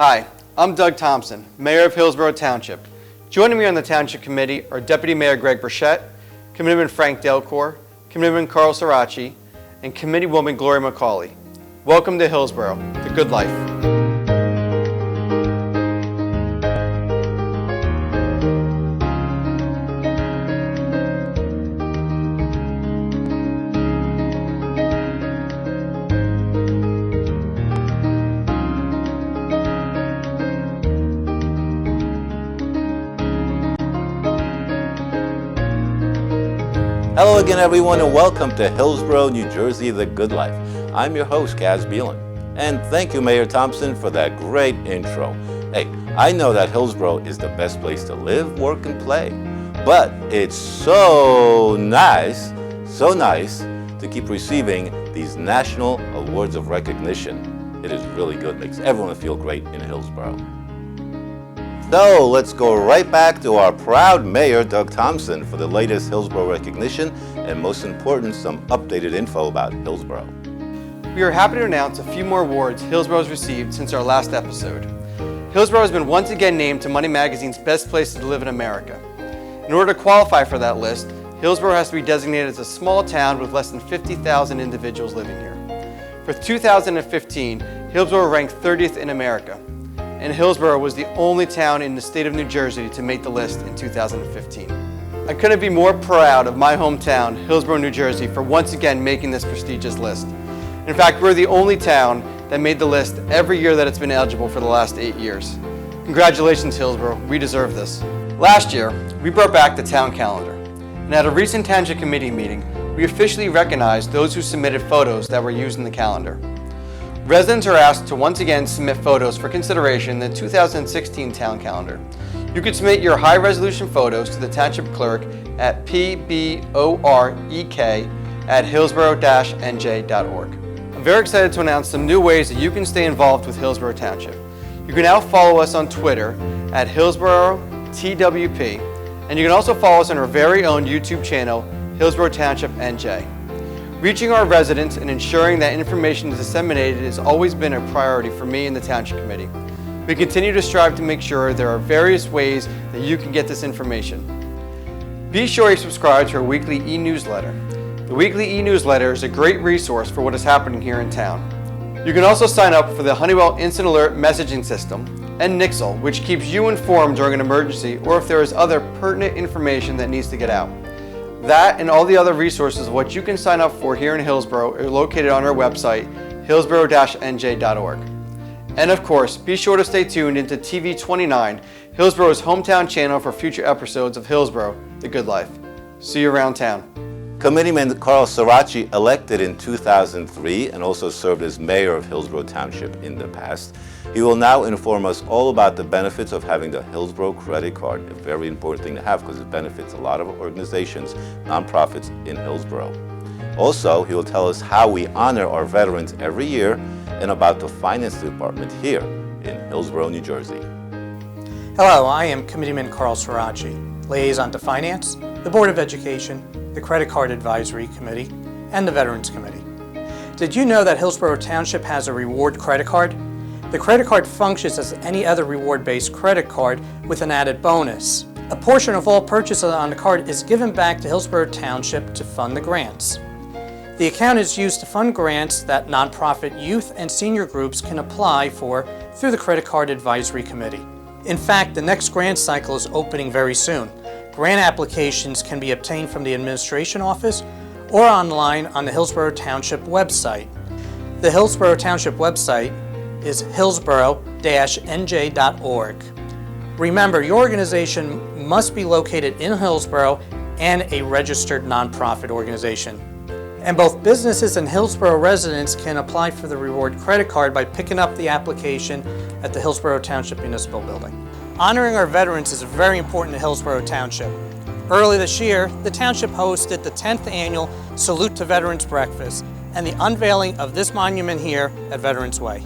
Hi, I'm Doug Thompson, Mayor of Hillsborough Township. Joining me on the Township Committee are Deputy Mayor Greg Burchett, Committeeman Frank Delcourt, Committeeman Carl Sirachi, and Committeewoman Gloria McCauley. Welcome to Hillsborough, the good life. Hello again, everyone, and welcome to Hillsborough, New Jersey, the good life. I'm your host, Kaz Beelan. And thank you, Mayor Thompson, for that great intro. Hey, I know that Hillsborough is the best place to live, work, and play. But it's so nice to keep receiving these national awards of recognition. It is really good. It makes everyone feel great in Hillsborough. So let's go right back to our proud Mayor, Doug Thompson, for the latest Hillsborough recognition and, most important, some updated info about Hillsborough. We are happy to announce a few more awards Hillsborough has received since our last episode. Hillsborough has been once again named to Money Magazine's Best Places to Live in America. In order to qualify for that list, Hillsborough has to be designated as a small town with less than 50,000 individuals living here. For 2015, Hillsborough ranked 30th in America, and Hillsborough was the only town in the state of New Jersey to make the list in 2015. I couldn't be more proud of my hometown, Hillsborough, New Jersey, for once again making this prestigious list. In fact, we're the only town that made the list every year that it's been eligible for the last 8 years. Congratulations, Hillsborough, we deserve this. Last year, we brought back the town calendar, and at a recent Township Committee meeting, we officially recognized those who submitted photos that were used in the calendar. Residents are asked to once again submit photos for consideration in the 2016 town calendar. You can submit your high-resolution photos to the Township Clerk at pborek@hillsborough-nj.org. I'm very excited to announce some new ways that you can stay involved with Hillsborough Township. You can now follow us on Twitter at HillsboroughTWP, and you can also follow us on our very own YouTube channel, Hillsborough Township NJ. Reaching our residents and ensuring that information is disseminated has always been a priority for me and the Township Committee. We continue to strive to make sure there are various ways that you can get this information. Be sure you subscribe to our weekly e-newsletter. The weekly e-newsletter is a great resource for what is happening here in town. You can also sign up for the Honeywell Instant Alert messaging system and Nixle, which keeps you informed during an emergency or if there is other pertinent information that needs to get out. That and all the other resources of what you can sign up for here in Hillsborough are located on our website, hillsborough-nj.org. And of course, be sure to stay tuned into TV 29, Hillsborough's hometown channel for future episodes of Hillsborough, the good life. See you around town. Committeeman Carl Sirachi, elected in 2003 and also served as mayor of Hillsborough Township in the past. He will now inform us all about the benefits of having the Hillsborough credit card, a very important thing to have because it benefits a lot of organizations, nonprofits in Hillsborough. Also, he will tell us how we honor our veterans every year and about the finance department here in Hillsborough, New Jersey. Hello, I am Committeeman Carl Sirachi, Liaison to Finance, the Board of Education, the Credit Card Advisory Committee, and the Veterans Committee. Did you know that Hillsborough Township has a reward credit card? The credit card functions as any other reward-based credit card with an added bonus. A portion of all purchases on the card is given back to Hillsborough Township to fund the grants. The account is used to fund grants that nonprofit youth and senior groups can apply for through the Credit Card Advisory Committee. In fact, the next grant cycle is opening very soon. Grant applications can be obtained from the administration office or online on the Hillsborough Township website. The Hillsborough Township website is hillsborough-nj.org. Remember, your organization must be located in Hillsborough and a registered nonprofit organization. And both businesses and Hillsborough residents can apply for the reward credit card by picking up the application at the Hillsborough Township Municipal Building. Honoring our veterans is very important to Hillsborough Township. Early this year, the Township hosted the 10th annual Salute to Veterans Breakfast and the unveiling of this monument here at Veterans Way.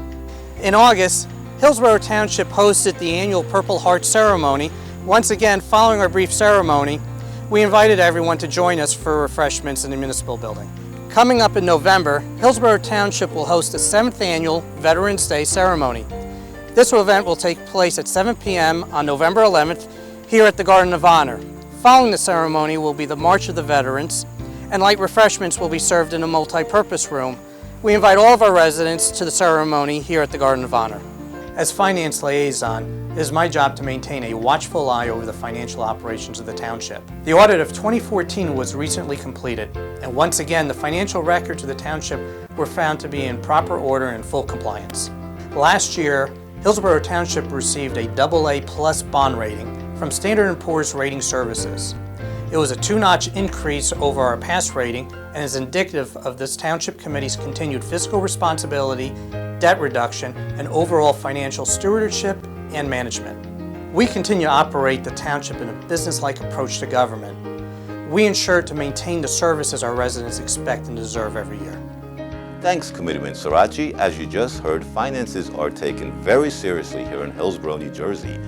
In August, Hillsborough Township hosted the annual Purple Heart ceremony. Once again, following our brief ceremony, we invited everyone to join us for refreshments in the municipal building. Coming up in November, Hillsborough Township will host the 7th annual Veterans Day ceremony. This event will take place at 7 p.m. on November 11th here at the Garden of Honor. Following the ceremony will be the March of the Veterans, and light refreshments will be served in a multi-purpose room. We invite all of our residents to the ceremony here at the Garden of Honor. As Finance Liaison, it is my job to maintain a watchful eye over the financial operations of the township. The audit of 2014 was recently completed, and once again the financial records of the township were found to be in proper order and full compliance. Last year, Hillsborough Township received a AA+ bond rating from Standard & Poor's Rating Services. It was a 2-notch increase over our past rating and is indicative of this Township Committee's continued fiscal responsibility, debt reduction, and overall financial stewardship and management. We continue to operate the Township in a business-like approach to government. We ensure to maintain the services our residents expect and deserve every year. Thanks, Committeeman Sirachi. As you just heard, finances are taken very seriously here in Hillsborough, New Jersey.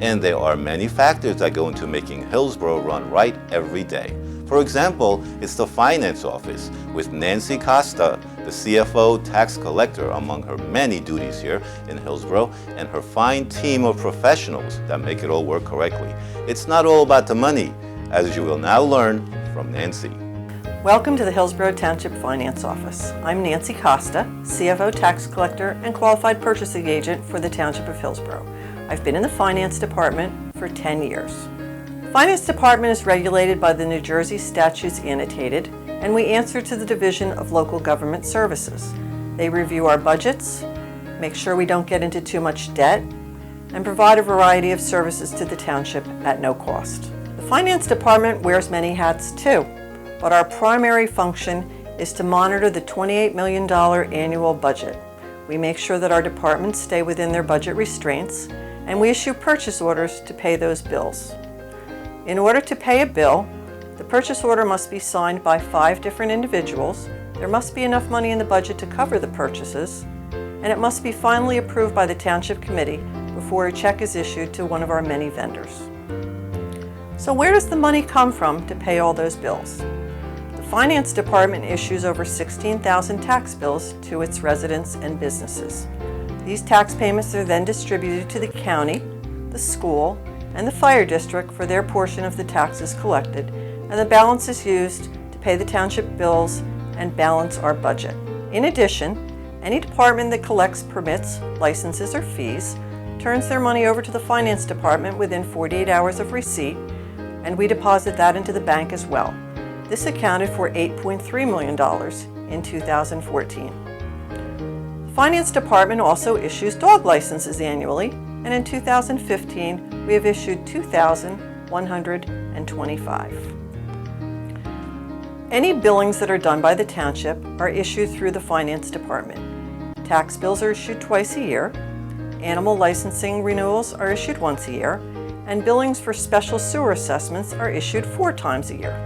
And there are many factors that go into making Hillsborough run right every day. For example, it's the finance office with Nancy Kosta, the CFO tax collector, among her many duties here in Hillsborough, and her fine team of professionals that make it all work correctly. It's not all about the money, as you will now learn from Nancy. Welcome to the Hillsborough Township Finance Office. I'm Nancy Kosta, CFO tax collector and qualified purchasing agent for the Township of Hillsborough. I've been in the Finance Department for 10 years. The Finance Department is regulated by the New Jersey Statutes Annotated, and we answer to the Division of Local Government Services. They review our budgets, make sure we don't get into too much debt, and provide a variety of services to the Township at no cost. The Finance Department wears many hats too, but our primary function is to monitor the $28 million annual budget. We make sure that our departments stay within their budget restraints, and we issue purchase orders to pay those bills. In order to pay a bill, the purchase order must be signed by 5 different individuals, there must be enough money in the budget to cover the purchases, and it must be finally approved by the Township Committee before a check is issued to one of our many vendors. So where does the money come from to pay all those bills? The Finance Department issues over 16,000 tax bills to its residents and businesses. These tax payments are then distributed to the county, the school, and the fire district for their portion of the taxes collected, and the balance is used to pay the township bills and balance our budget. In addition, any department that collects permits, licenses, or fees turns their money over to the Finance Department within 48 hours of receipt, and we deposit that into the bank as well. This accounted for $8.3 million in 2014. The Finance Department also issues dog licenses annually, and in 2015, we have issued 2,125. Any billings that are done by the Township are issued through the Finance Department. Tax bills are issued twice a year, animal licensing renewals are issued once a year, and billings for special sewer assessments are issued 4 times a year.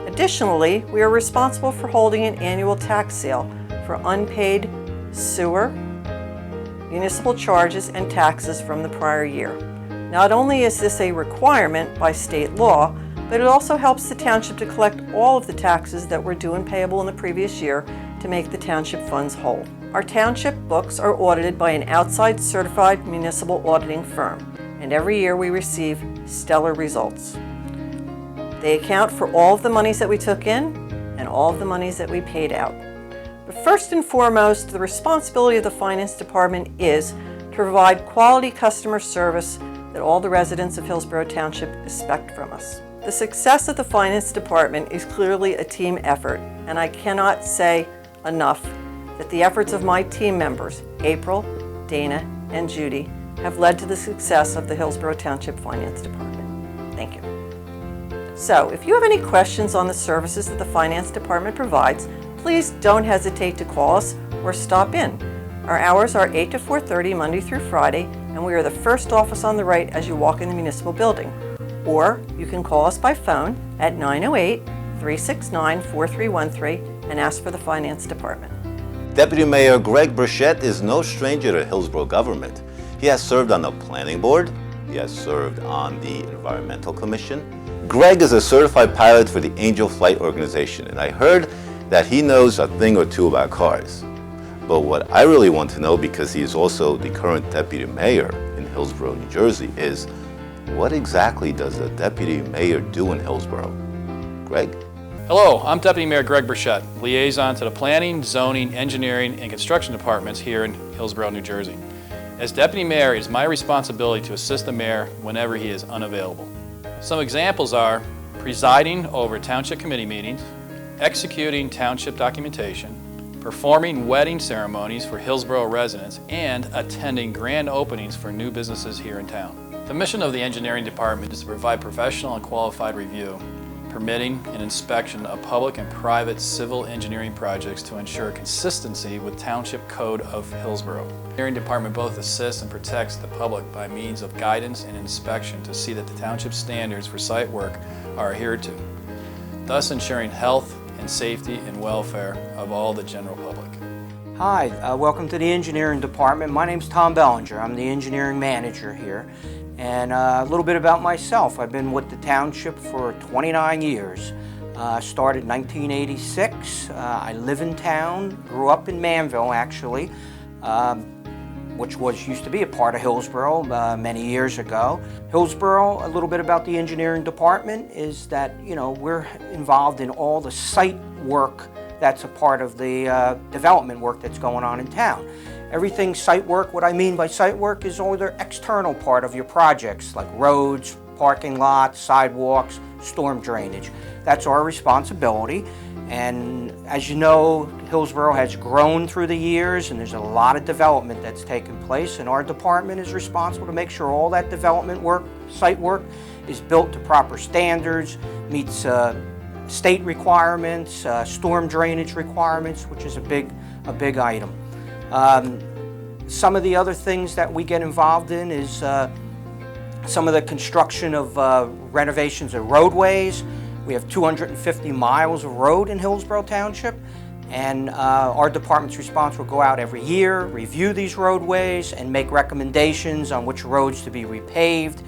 Additionally, we are responsible for holding an annual tax sale for unpaid sewer, municipal charges, and taxes from the prior year. Not only is this a requirement by state law, but it also helps the Township to collect all of the taxes that were due and payable in the previous year to make the Township funds whole. Our Township books are audited by an outside certified municipal auditing firm, and every year we receive stellar results. They account for all of the monies that we took in and all of the monies that we paid out. But first and foremost, the responsibility of the Finance Department is to provide quality customer service that all the residents of Hillsborough Township expect from us. The success of the Finance Department is clearly a team effort, and I cannot say enough that the efforts of my team members, April, Dana, and Judy, have led to the success of the Hillsborough Township Finance Department. Thank you. So, if you have any questions on the services that the Finance Department provides, please don't hesitate to call us or stop in. Our hours are 8 to 4:30 Monday through Friday, and we are the first office on the right as you walk in the municipal building. Or you can call us by phone at 908-369-4313 and ask for the Finance Department. Deputy Mayor Greg Burchett is no stranger to Hillsborough government. He has served on the Planning Board. He has served on the Environmental Commission. Greg is a certified pilot for the Angel Flight Organization, and I heard that he knows a thing or two about cars. But what I really want to know, because he is also the current deputy mayor in Hillsborough, New Jersey, is what exactly does a deputy mayor do in Hillsborough? Greg? Hello, I'm Deputy Mayor Greg Burchett, liaison to the Planning, Zoning, Engineering, and Construction Departments here in Hillsborough, New Jersey. As Deputy Mayor, it is my responsibility to assist the mayor whenever he is unavailable. Some examples are presiding over township committee meetings, executing township documentation, performing wedding ceremonies for Hillsborough residents, and attending grand openings for new businesses here in town. The mission of the engineering department is to provide professional and qualified review, permitting and inspection of public and private civil engineering projects to ensure consistency with Township Code of Hillsborough. The engineering department both assists and protects the public by means of guidance and inspection to see that the township standards for site work are adhered to, thus ensuring health and safety and welfare of all the general public. Hi, welcome to the engineering department. My name's Tom Bellinger. I'm the engineering manager here. And a little bit about myself. I've been with the township for 29 years. Started in 1986. I live in town, grew up in Manville actually, which used to be a part of Hillsborough many years ago. Hillsborough, a little bit about the engineering department is that, we're involved in all the site work that's a part of the development work that's going on in town. Everything site work, what I mean by site work is all the external part of your projects like roads, parking lots, sidewalks, storm drainage. That's our responsibility. And as you know, Hillsborough has grown through the years and there's a lot of development that's taken place, and our department is responsible to make sure all that development work, site work, is built to proper standards, meets state requirements, storm drainage requirements, which is a big item. Some of the other things that we get involved in is some of the construction of renovations of roadways. We have 250 miles of road in Hillsborough Township, and our department's responsible to go out every year, review these roadways, and make recommendations on which roads to be repaved.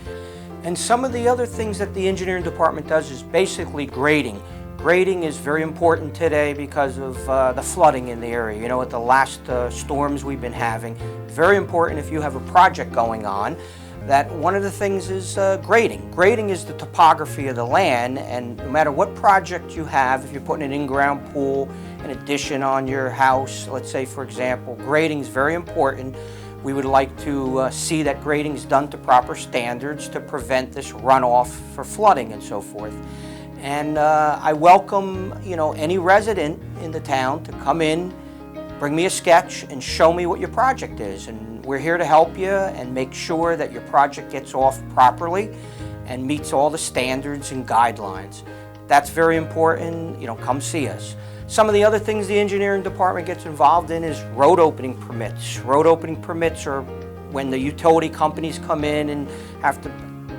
And some of the other things that the engineering department does is basically grading. Grading is very important today because of the flooding in the area. With the last storms we've been having, very important if you have a project going on, that one of the things is grading. Grading is the topography of the land, and no matter what project you have, if you're putting an in-ground pool, an addition on your house, let's say for example, grading is very important. We would like to see that grading is done to proper standards to prevent this runoff for flooding and so forth. And I welcome, any resident in the town to come in, bring me a sketch, and show me what your project is. And we're here to help you and make sure that your project gets off properly and meets all the standards and guidelines. That's very important. Come see us. Some of the other things the engineering department gets involved in is road opening permits. Road opening permits are when the utility companies come in and have to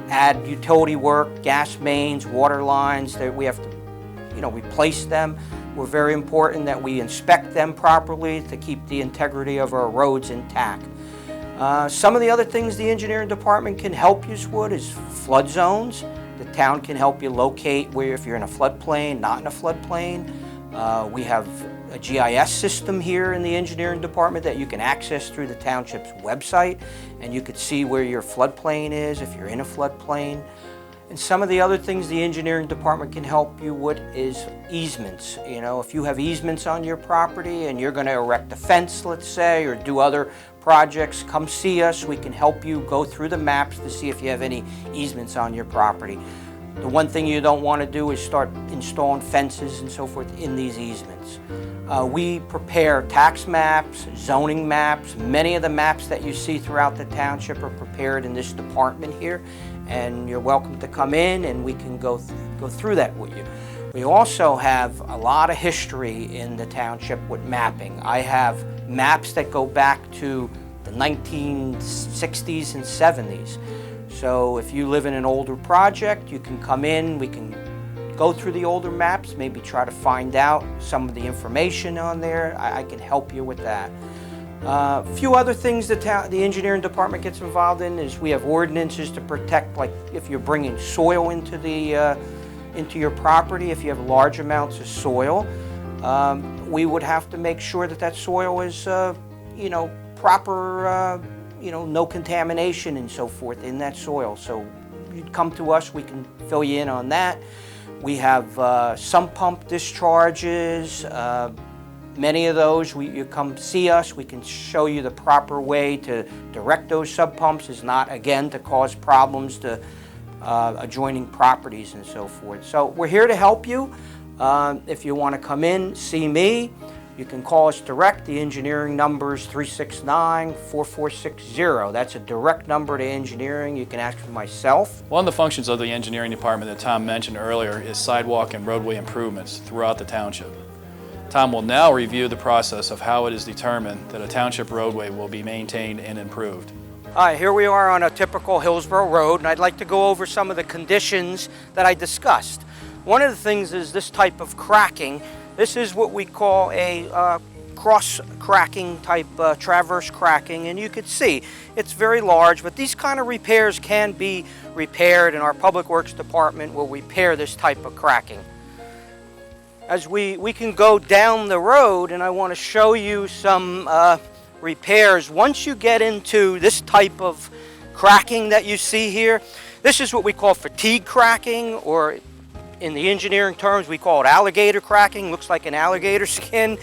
add utility work, gas mains, water lines, that we have to, replace them. We're very important that we inspect them properly to keep the integrity of our roads intact. Some of the other things the engineering department can help you with is flood zones. The town can help you locate where, if you're in a floodplain, not in a floodplain. We have a GIS system here in the engineering department that you can access through the township's website, and you could see where your floodplain is if you're in a floodplain. And some of the other things the engineering department can help you with is easements. If you have easements on your property and you're going to erect a fence, let's say, or do other projects, come see us. We can help you go through the maps to see if you have any easements on your property. The one thing you don't want to do is start installing fences and so forth in these easements. We prepare tax maps, zoning maps. Many of the maps that you see throughout the township are prepared in this department here, and you're welcome to come in and we can go through that with you. We also have a lot of history in the township with mapping. I have maps that go back to the 1960s and 70s. So if you live in an older project, you can come in, we can go through the older maps, maybe try to find out some of the information on there. I can help you with that. A few other things that the engineering department gets involved in is we have ordinances to protect, like if you're bringing soil into your property, if you have large amounts of soil. we would have to make sure that that soil is, proper, no contamination and so forth in that soil. So you'd come to us, we can fill you in on that. We have sump pump discharges. Many of those, you come see us, we can show you the proper way to direct those sub pumps. Is not, again, to cause problems to adjoining properties and so forth. So we're here to help you. If you want to come in, see me, you can call us direct. The engineering number is 369-4460. That's a direct number to engineering. You can ask for myself. One of the functions of the engineering department that Tom mentioned earlier is sidewalk and roadway improvements throughout the township. Tom will now review the process of how it is determined that a township roadway will be maintained and improved. All right, here we are on a typical Hillsborough road, and I'd like to go over some of the conditions that I discussed. One of the things is this type of cracking. This is what we call a cross-cracking type, traverse cracking, and you can see it's very large, but these kind of repairs can be repaired, and our Public Works Department will repair this type of cracking. As we can go down the road, and I want to show you some repairs. Once you get into this type of cracking that you see here, this is what we call fatigue cracking, or in the engineering terms we call it alligator cracking. Looks like an alligator skin,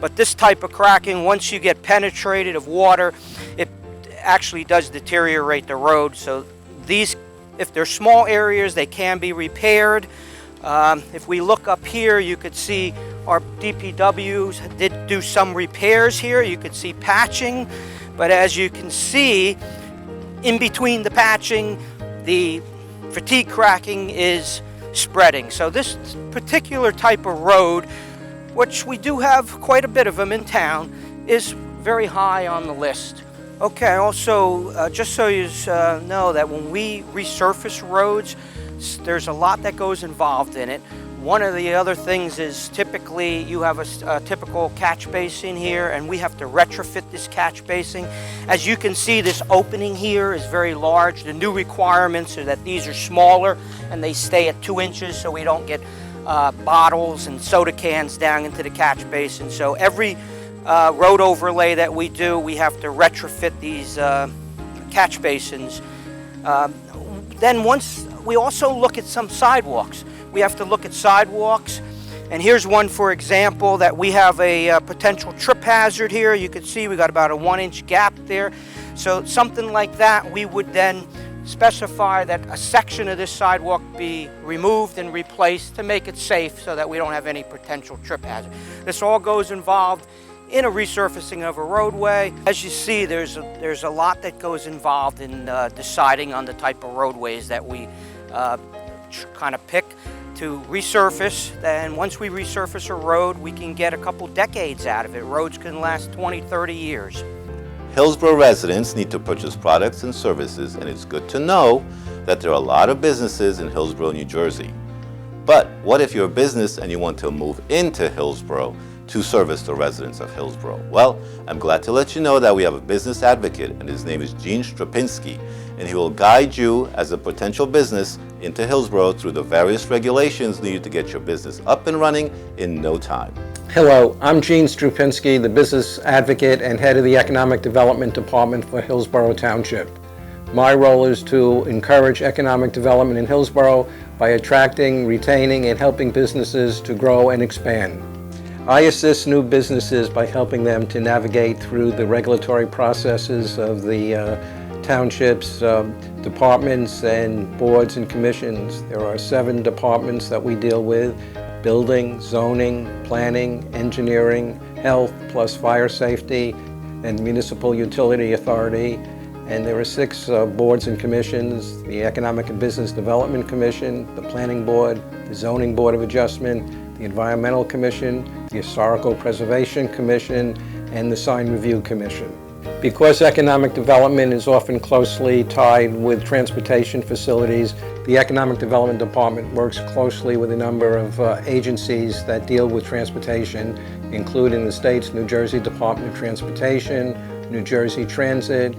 but this type of cracking, once you get penetrated of water, it actually does deteriorate the road. So these, if they're small areas, they can be repaired. If we look up here, you could see our DPWs did do some repairs here. You could see patching, but as you can see, in between the patching, the fatigue cracking is spreading. So this particular type of road, which we do have quite a bit of them in town, is very high on the list. Okay, also, just so you know that when we resurface roads, there's a lot that goes involved in it. One of the other things is typically you have a typical catch basin here, and we have to retrofit this catch basin. As you can see, this opening here is very large. The new requirements are that these are smaller and they stay at 2 inches, so we don't get bottles and soda cans down into the catch basin. So every road overlay that we do, we have to retrofit these catch basins. Then once we also look at some sidewalks. We have to look at sidewalks, and here's one, for example, that we have a potential trip hazard here. You can see we got about a 1-inch gap there. So something like that, we would then specify that a section of this sidewalk be removed and replaced to make it safe so that we don't have any potential trip hazard. This all goes involved in a resurfacing of a roadway. As you see, there's a lot that goes involved in deciding on the type of roadways that we kind of pick to resurface. And once we resurface a road, we can get a couple decades out of it. Roads can last 20, 30 years. Hillsborough residents need to purchase products and services, and it's good to know that there are a lot of businesses in Hillsborough, New Jersey. But what if you're a business and you want to move into Hillsborough to service the residents of Hillsborough? Well, I'm glad to let you know that we have a business advocate, and his name is Gene Strapinski, and he will guide you as a potential business into Hillsborough through the various regulations needed to get your business up and running in no time. Hello, I'm Gene Strapinski, the business advocate and head of the Economic Development Department for Hillsborough Township. My role is to encourage economic development in Hillsborough by attracting, retaining, and helping businesses to grow and expand. I assist new businesses by helping them to navigate through the regulatory processes of the townships, departments, and boards and commissions. There are 7 departments that we deal with: building, zoning, planning, engineering, health, plus fire safety, and municipal utility authority. And there are 6 boards and commissions: the Economic and Business Development Commission, the Planning Board, the Zoning Board of Adjustment, the Environmental Commission, the Historical Preservation Commission, and the Sign Review Commission. Because economic development is often closely tied with transportation facilities, the Economic Development Department works closely with a number of agencies that deal with transportation, including the state's New Jersey Department of Transportation, New Jersey Transit,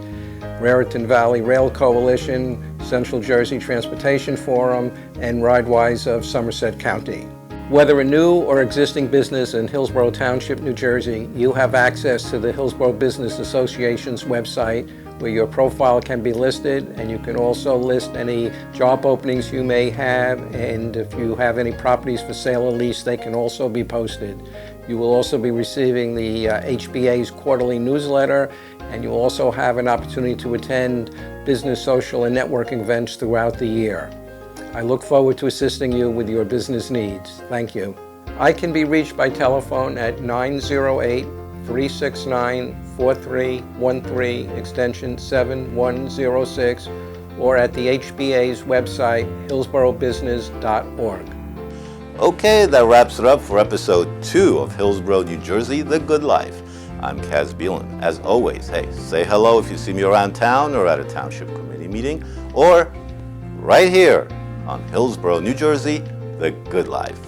Raritan Valley Rail Coalition, Central Jersey Transportation Forum, and Ridewise of Somerset County. Whether a new or existing business in Hillsborough Township, New Jersey, you have access to the Hillsborough Business Association's website where your profile can be listed, and you can also list any job openings you may have, and if you have any properties for sale or lease, they can also be posted. You will also be receiving the HBA's quarterly newsletter, and you will also have an opportunity to attend business, social, and networking events throughout the year. I look forward to assisting you with your business needs. Thank you. I can be reached by telephone at 908-369-4313, extension 7106, or at the HBA's website, hillsboroughbusiness.org. Okay, that wraps it up for episode 2 of Hillsborough, New Jersey, The Good Life. I'm Kaz Beelan. As always, hey, say hello if you see me around town or at a township committee meeting, or right here on Hillsborough, New Jersey, The Good Life.